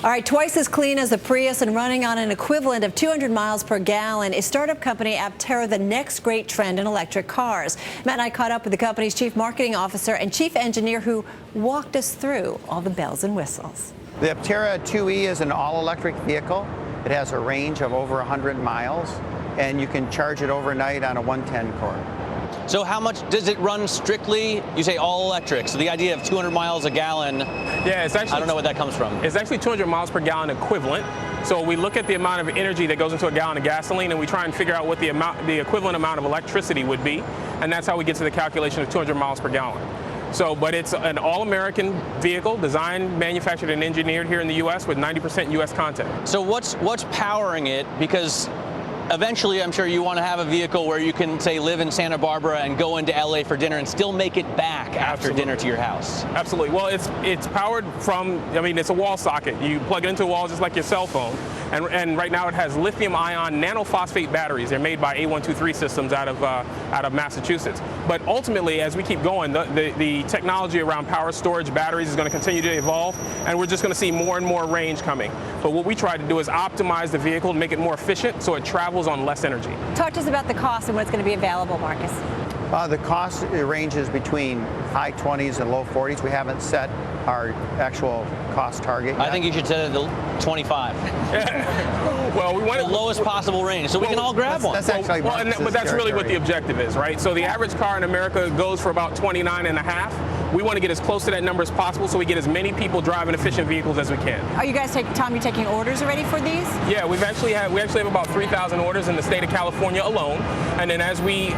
All right, twice as clean as the Prius and running on an equivalent of 200 miles per gallon is startup company Aptera, the next great trend in electric cars. Matt and I caught up with the company's chief marketing officer and chief engineer who walked us through all the bells and whistles. The Aptera 2E is an all-electric vehicle. It has a range of over 100 miles, and you can charge it overnight on a 110 core. So how much does it run strictly? You say all electric, so the idea of 200 miles a gallon, yeah, it's actually, I don't know what that comes from. It's actually 200 miles per gallon equivalent. So we look at the amount of energy that goes into a gallon of gasoline, and we try and figure out what the equivalent amount of electricity would be, and that's how we get to the calculation of 200 miles per gallon. So, but it's an all-American vehicle, designed, manufactured, and engineered here in the U.S. with 90% U.S. content. So what's powering it? Because eventually, I'm sure you want to have a vehicle where you can, say, live in Santa Barbara and go into LA for dinner and still make it back after dinner to your house. Absolutely. Well, it's powered from, I mean, it's a wall socket. You plug it into a wall just like your cell phone. And right now it has lithium-ion nanophosphate batteries. They're made by A123 Systems out of Massachusetts. But ultimately, as we keep going, the technology around power storage batteries is going to continue to evolve, and we're just going to see more and more range coming. But what we try to do is optimize the vehicle to make it more efficient so it travels on less energy. Talk to us about the cost and what's going to be available, Marcus. The cost ranges between high 20s and low 40s. We haven't set our actual cost target yet. I think you should set it to 25. Well, we want the lowest possible range, so we can all grab one. That's actually but that's really what the objective is, right? So the average car in America goes for about 29.5. We want to get as close to that number as possible so we get as many people driving efficient vehicles as we can. Are you guys Tom, you taking orders already for these? Yeah, we actually have about 3,000 orders in the state of California alone. And then as we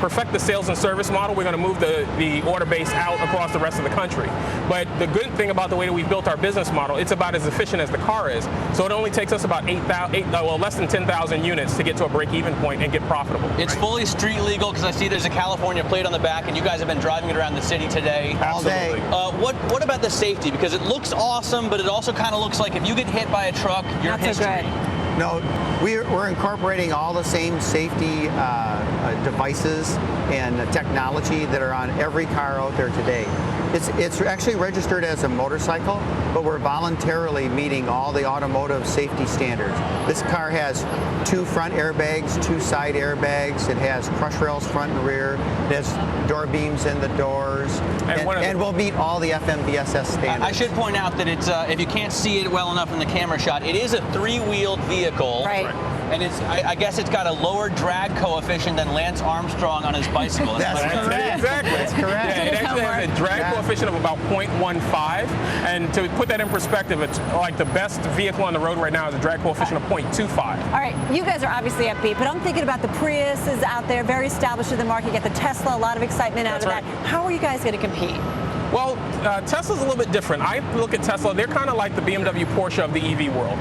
perfect the sales and service model, we're going to move the order base out across the rest of the country. But the good thing about the way that we built our business model, it's about as efficient as the car is. So it only takes us about less than 10,000 units to get to a break-even point and get profitable. It's fully street legal because I see there's a California plate on the back, and you guys have been driving it around the city today. All day. What about the safety? Because it looks awesome, but it also kind of looks like if you get hit by a truck, you're history. Not so good. No, we're incorporating all the same safety devices and technology that are on every car out there today. It's actually registered as a motorcycle, but we're voluntarily meeting all the automotive safety standards. This car has 2 front airbags, 2 side airbags. It has crush rails front and rear. It has door beams in the doors, and we'll meet all the FMVSS standards. I should point out that it's if you can't see it well enough in the camera shot, it is a 3-wheeled vehicle. Right. And I guess it's got a lower drag coefficient than Lance Armstrong on his bicycle. That's correct. Exactly. That's correct. Yeah, it actually has a drag coefficient of about 0.15. And to put that in perspective, it's like the best vehicle on the road right now is a drag coefficient of 0.25. All right, you guys are obviously upbeat, but I'm thinking about the Priuses out there, very established in the market. You get the Tesla, a lot of excitement out of that. How are you guys going to compete? Well, Tesla's a little bit different. I look at Tesla, they're kind of like the BMW Porsche of the EV world.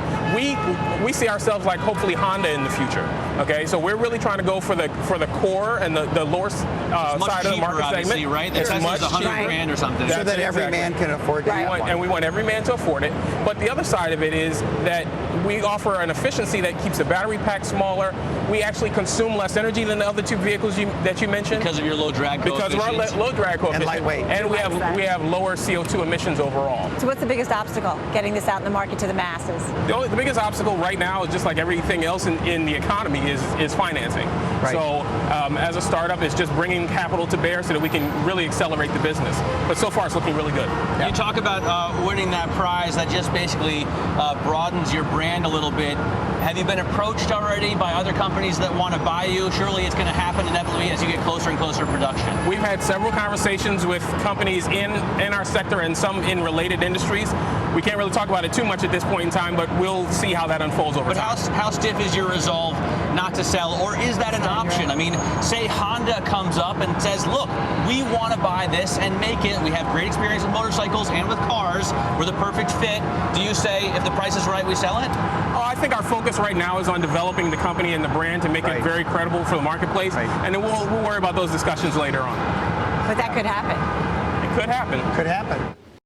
We see ourselves like hopefully Honda in the future. Okay, so we're really trying to go for the core and the lower side of the market segment. Right? It's much $100 grand or something. So that every man can afford to have one. And we want every man to afford it. But the other side of it is that we offer an efficiency that keeps the battery pack smaller. We actually consume less energy than the other 2 vehicles that you mentioned. Because of your low drag coefficient. Because of our low drag coefficient. And lightweight. And we have lower CO2 emissions overall. So what's the biggest obstacle getting this out in the market to the masses? The biggest obstacle right now is just like everything else in the economy is financing. Right. So as a startup, it's just bringing capital to bear so that we can really accelerate the business. But so far, it's looking really good. You talk about winning that prize that just basically broadens your brand a little bit. Have you been approached already by other companies that want to buy you? Surely it's going to happen inevitably as you get closer and closer to production. We've had several conversations with companies in our sector and some in related industries. We can't really talk about it too much at this point in time, but we'll see how that unfolds over time. But how stiff is your resolve not to sell, or is that an option? I mean, say Honda comes up and says, look, we want to buy this and make it. We have great experience with motorcycles and with cars. We're the perfect fit. Do you say, if the price is right, we sell it? Oh, I think our focus right now is on developing the company and the brand to make it very credible for the marketplace. And then we'll worry about those discussions later on. But that could happen. It could happen. Could happen.